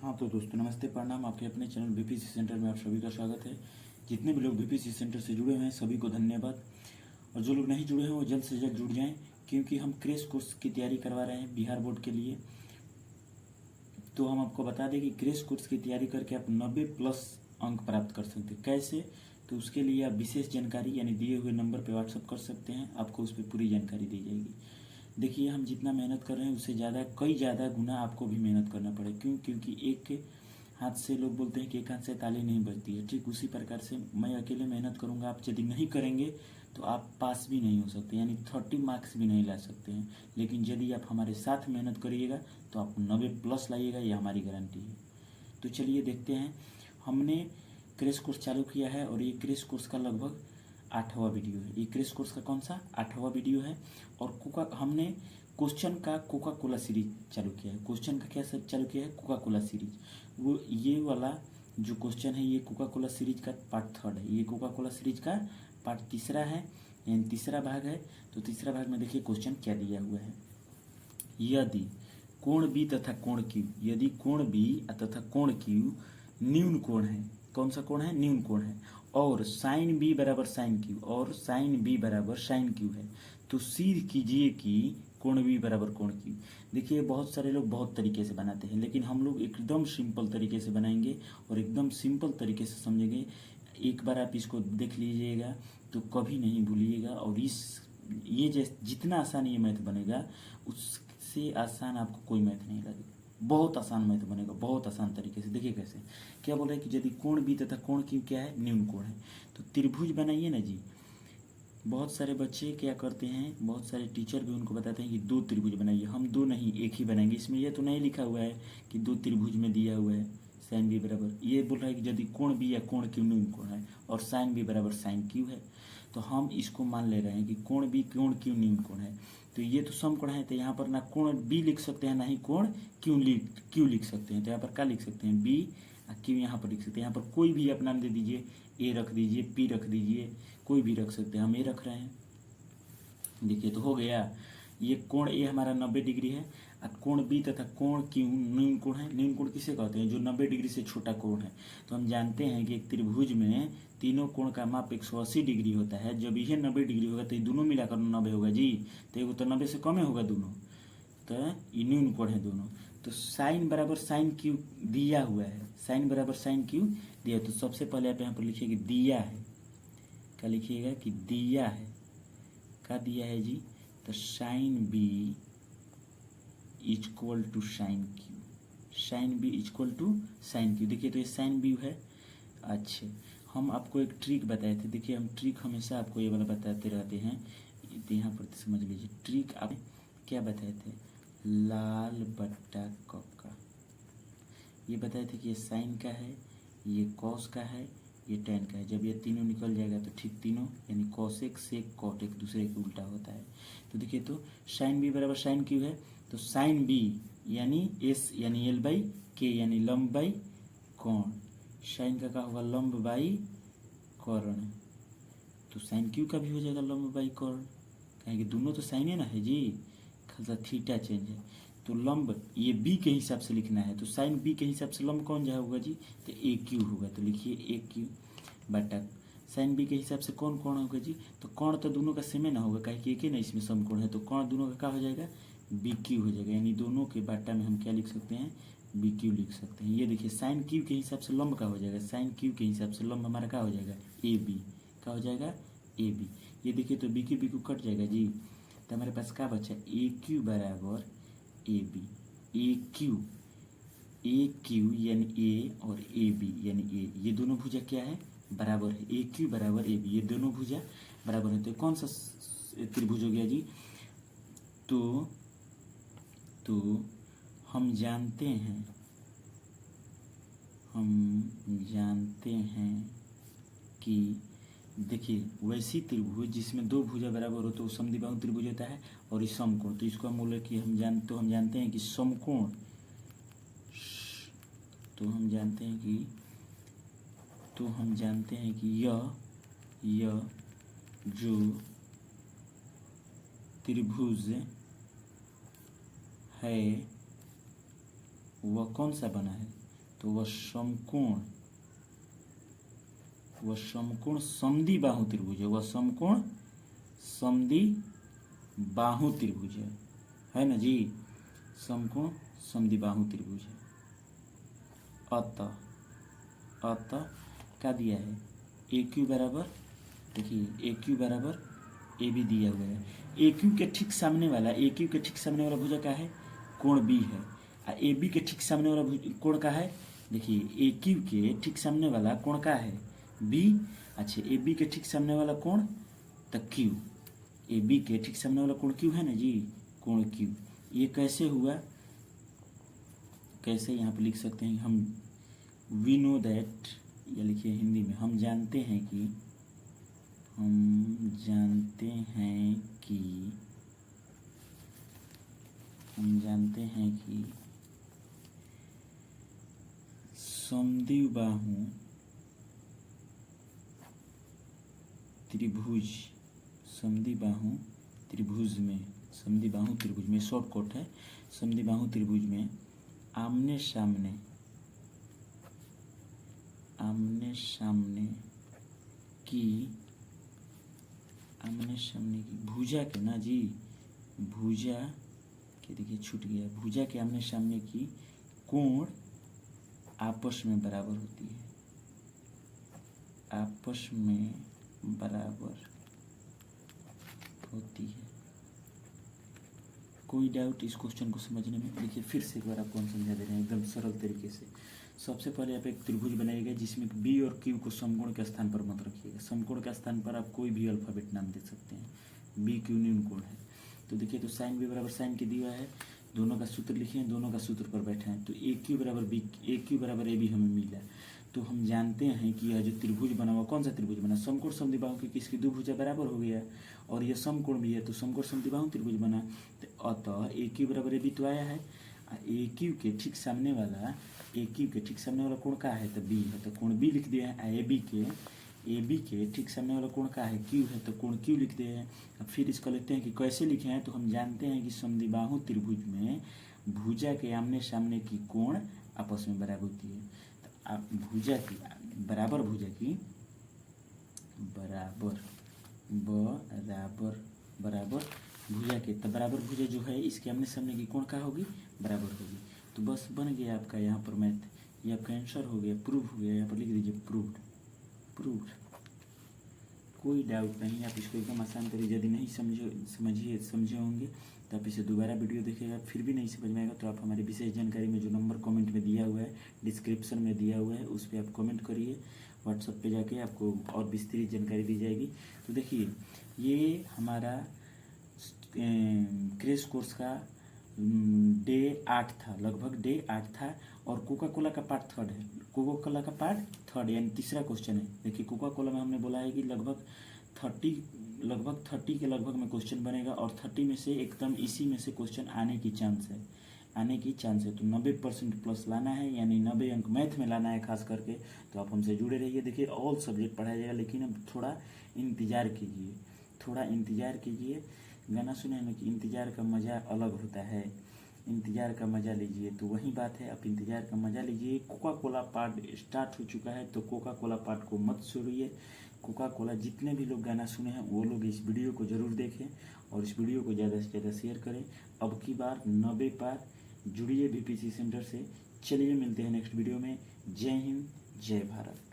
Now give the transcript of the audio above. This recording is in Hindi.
हाँ तो दोस्तों नमस्ते प्रणाम। आपके अपने चैनल बीपीसी सेंटर में आप सभी का स्वागत है। जितने भी लोग बीपीसी सेंटर से जुड़े हैं सभी को धन्यवाद, और जो लोग नहीं जुड़े हैं वो जल्द से जल्द जुड़ जाएं, क्योंकि हम क्रैश कोर्स की तैयारी करवा रहे हैं बिहार बोर्ड के लिए। तो हम आपको बता दें कि क्रैश कोर्स की तैयारी करके आप 90+ अंक प्राप्त कर सकते हैं। कैसे? तो उसके लिए आप विशेष जानकारी यानी दिए हुए नंबर पर व्हाट्सअप कर सकते हैं, आपको उस पर पूरी जानकारी दी जाएगी। देखिए, हम जितना मेहनत कर रहे हैं उससे ज़्यादा कई ज़्यादा गुना आपको भी मेहनत करना पड़े। क्यों? क्योंकि एक हाथ से लोग बोलते हैं कि एक हाथ से ताली नहीं बजती है। ठीक उसी प्रकार से मैं अकेले मेहनत करूंगा, आप यदि नहीं करेंगे तो आप पास भी नहीं हो सकते, यानी 30 मार्क्स भी नहीं ला सकते हैं। लेकिन यदि आप हमारे साथ मेहनत करिएगा तो आप 90+ लाइएगा, ये हमारी गारंटी है। तो चलिए देखते हैं। हमने क्रैश कोर्स चालू किया है और ये क्रैश कोर्स का लगभग 8वां वीडियो है। ये क्रैश कोर्स का कौन सा 8वां वीडियो है। और हमने क्वेश्चन का कोका कोला सीरीज चालू किया है। क्वेश्चन का क्या चालू किया है? Coca Cola series. वो ये वाला जो क्वेश्चन है ये कोका कोला सीरीज का पार्ट 3 है। ये कोका कोला सीरीज का पार्ट 3 है, यानी तीसरा भाग है। तो तीसरा भाग में देखिए क्वेश्चन क्या दिया हुआ है। यदि कोण बी तथा कोण क्यू, यदि कोण बी तथा कोण क्यू न्यून कोण है। कौन सा कोण है? न्यून कोण है। और साइन बी बराबर साइन क्यू, और साइन बी बराबर साइन क्यू है, तो सिद्ध कीजिए कि कोण बी बराबर कोण क्यू। देखिए, बहुत सारे लोग बहुत तरीके से बनाते हैं, लेकिन हम लोग एकदम सिंपल तरीके से बनाएंगे और एकदम सिंपल तरीके से समझेंगे। एक बार आप इसको देख लीजिएगा तो कभी नहीं भूलिएगा। और ये जितना आसान ये मैथ बनेगा उससे आसान आपको कोई मैथ नहीं लगेगा। बहुत आसान मैथ बनेगा, बहुत आसान तरीके से। देखिए कैसे, क्या बोल रहा है कि यदि कोण बी तथा कोण क्यू क्या है? न्यून कोण है। तो त्रिभुज बनाइए ना जी। बहुत सारे बच्चे क्या करते हैं, बहुत सारे टीचर भी उनको बताते हैं कि 2 त्रिभुज बनाइए। हम 2 नहीं, एक ही बनाएंगे। इसमें यह तो नहीं लिखा हुआ है कि 2 त्रिभुज में दिया हुआ है साइन बी बराबर। ये बोल रहा है कि यदि कोण बी या कोण क्यू न्यून कोण है और साइन बी बराबर साइन क्यू है, तो हम इसको मान ले रहे हैं कि कोण बी कोण क्यू न्यून कोण है। तो ये तो समकोण है, तो यहाँ पर ना कोण बी लिख सकते हैं ना ही कोण क्यू लिख सकते हैं। तो यहाँ पर क्या लिख सकते हैं? बी क्यू यहाँ पर लिख सकते हैं। यहाँ पर कोई भी आप नाम दे दीजिए, ए रख दीजिए, पी रख दीजिए, कोई भी रख सकते हैं। हम ए रख रहे हैं। देखिए तो हो गया। ये कोण ए हमारा 90 डिग्री है, और कोण बी तथा कोण क्यू न्यून कोण है। न्यून कोण किसे कहते हैं? जो 90 डिग्री से छोटा कोण है। तो हम जानते हैं कि एक त्रिभुज में तीनों कोण का माप 180 डिग्री होता है। जब यह 90 डिग्री होगा तो ये दोनों मिलाकर 90 होगा जी। तो ये तो 90 से कम होगा दोनों, तो ये न्यून कोण है दोनों। तो साइन बराबर साइन क्यू दिया हुआ है, साइन बराबर साइन क्यू दिया। तो सबसे पहले आप यहाँ पर लिखिए कि दिया है। क्या लिखिएगा? कि दिया है। क्या दिया है जी? तो sine B equal to sine Q, sine B equal to sine Q. देखिए तो ये साइन बी है। अच्छे, हम आपको एक ट्रिक बताए थे। देखिए, हम ट्रिक हमेशा आपको ये वाला बताते रहते हैं। तो यहाँ पर समझ लीजिए ट्रिक। आप क्या बताए थे? लाल बट्टा कप का। ये बताए थे कि ये साइन का है, ये कॉस का है, ये टेन का है। जब ये तीनों निकल जाएगा तो ठीक तीनों, यानी कॉसेक सेक कॉट एक दूसरे के उल्टा होता है। तो देखिए, तो साइन बी बराबर साइन क्यू है। तो साइन बी यानी एस यानी एल बाई के यानी लंब बाई कोण। साइन का क्या होगा? लंब बाई कर्ण। तो साइन क्यू का भी हो जाएगा लंब बाई कर्ण, कहेंगे दोनों तो साइन है ना है जी, खासा थीटा चेंज है। तो लंब ये बी के हिसाब से लिखना है। तो साइन बी के हिसाब से लंब कौन जा होगा जी? तो ए क्यू होगा। तो लिखिए ए क्यू बटा साइन बी के हिसाब से कौन कौन होगा जी? तो कौन तो दोनों का सेम ना होगा, कहे कि एक ही ना इसमें समकोण है। तो कौन दोनों का क्या हो जाएगा? बी क्यू हो जाएगा। यानी दोनों के बाटा में हम क्या लिख सकते हैं? बी क्यू लिख सकते हैं। ये देखिए साइन क्यू के हिसाब से लंब का हो जाएगा, साइन क्यू के हिसाब से लंब हमारा क्या हो जाएगा? A B. क्या हो जाएगा? A B. ये देखिए तो बी क्यू कट जाएगा जी। तो हमारे पास क्या बचा? ए क्यू बराबर ए बी। ए क्यू यानी ए और ए बी यानी ए, ये दोनों भुजा क्या है? बराबर है। ए क्यू बराबर ए बी, ये दोनों भुजा बराबर है। तो कौन सा त्रिभुज हो गया जी? तो हम जानते हैं कि देखिए, वैसी त्रिभुज जिसमें 2 भुजा बराबर हो तो समद्विबाहु त्रिभुज होता है, और इस समकोण। तो इसको हम बोले कि हम जानते हैं कि समकोण, तो हम जानते हैं कि यह जो त्रिभुज है वह कौन सा बना है? तो वह समकोण समद्विबाहु त्रिभुज है। वह समकोण समद्विबाहु त्रिभुज है ना जी, समकोण समद्विबाहु त्रिभुज है। अतः क्या दिया है, ए क्यू बराबर, देखिए ए क्यू बराबर ए बी दिया हुआ है। ए क्यू के ठीक सामने वाला भुजा का है, कोण बी है। ए बी के ठीक सामने वाला कोण का है, देखिए ए क्यू के ठीक सामने वाला कोण का है बी। अच्छा, ए बी के ठीक सामने वाला कोण तो क्यू, ए बी के ठीक सामने वाला कोण क्यू है ना जी, कोण क्यू। ये कैसे हुआ, कैसे यहाँ पे लिख सकते हैं हम, वी नो दैट, या लिखिए हिंदी में, हम जानते हैं कि समद्विबाहु त्रिभुज में शॉर्टकट है, समद्विबाहु त्रिभुज में आमने सामने की भुजा के ना जी, भुजा के, देखिए छूट गया, भुजा के आमने सामने की कोण आपस में बराबर होती है, आपस में बराबर होती है। कोई डाउट इस क्वेश्चन को समझने में? देखिए फिर से एक बार आपको हम समझा दे रहे हैं एकदम सरल तरीके से। सबसे पहले आप एक त्रिभुज बनाइएगा जिसमें बी और क्यू को समकोण के स्थान पर मत रखिएगा। समकोण के स्थान पर आप कोई भी अल्फाबेट नाम दे सकते हैं, बी क्यू न्यून कोण है। तो देखिए, तो साइन बी बराबर साइन के दिया है, दोनों का सूत्र लिखे हैं, दोनों का सूत्र पर बैठे हैं। तो ए क्यू बराबर ए बी हमें मिला। तो हम जानते हैं कि यह जो त्रिभुज बना हुआ, कौन सा त्रिभुज बना, समकोण समद्विबाहु, क्योंकि इसकी दो भुजा बराबर हो गया और यह समकोण भी है, तो समकोण समद्विबाहु त्रिभुज बना। तो अतः ए क्यू बराबर ए बी तो आया है। ए क्यू के ठीक सामने वाला कोण का है तो बी है, तो कोण बी लिख दिया है। ए बी के ठीक सामने वाला कोण का है क्यू है, तो कोण क्यू लिख दिया है। अब फिर इसको लिखते हैं कि कैसे लिखे हैं, तो हम जानते हैं कि समद्विबाहु त्रिभुज में भुजा के आमने सामने की कोण आपस में बराबर होती है। तो आप भुजा की बराबर भुजा के, तो बराबर भुजा जो है इसके आमने सामने की कोण का होगी, बराबर होगी। तो बस बन गया आपका यहाँ पर मैथ, ये आपका आंसर हो गया, प्रूव हो गया। यहाँ पर लिख दीजिए प्रूव्ड। कोई डाउट नहीं, आप इसको एकदम आसान करिए। यदि नहीं समझे होंगे तो आप इसे दोबारा वीडियो देखिएगा, फिर भी नहीं समझ में आएगा तो आप हमारी विशेष जानकारी में जो नंबर कमेंट में दिया हुआ है, डिस्क्रिप्शन में दिया हुआ है, उस पर आप कमेंट करिए। व्हाट्सएप पे जाके आपको और विस्तृत जानकारी दी जाएगी। तो देखिए, ये हमारा क्रैश कोर्स का डे 8 था, लगभग डे 8 था। और कोका कोला का पार्ट 3 है, कोका कोला का पार्ट 3 यानी तीसरा क्वेश्चन है। देखिए, कोका कोला में हमने बोला है कि लगभग 30 के लगभग में क्वेश्चन बनेगा और 30 में से एकदम इसी में से क्वेश्चन आने की चांस है। तो 90% प्लस लाना है, यानी 90 अंक मैथ में लाना है खास करके। तो आप हमसे जुड़े रहिए। देखिए, ऑल सब्जेक्ट पढ़ाया जाएगा, लेकिन अब थोड़ा इंतज़ार कीजिए। गाना सुने हैं ना कि इंतज़ार का मज़ा अलग होता है, इंतज़ार का मज़ा लीजिए। तो वही बात है, आप इंतज़ार का मज़ा लीजिए। कोका कोला पार्ट स्टार्ट हो चुका है, तो कोका कोला पार्ट को मत छोड़िए। कोका कोला जितने भी लोग गाना सुने हैं वो लोग इस वीडियो को ज़रूर देखें और इस वीडियो को ज़्यादा से ज़्यादा शेयर करें। अब की बार 90 पार जुड़िए बीपीसी सेंटर से। चलिए मिलते हैं नेक्स्ट वीडियो में। जय हिंद, जय भारत।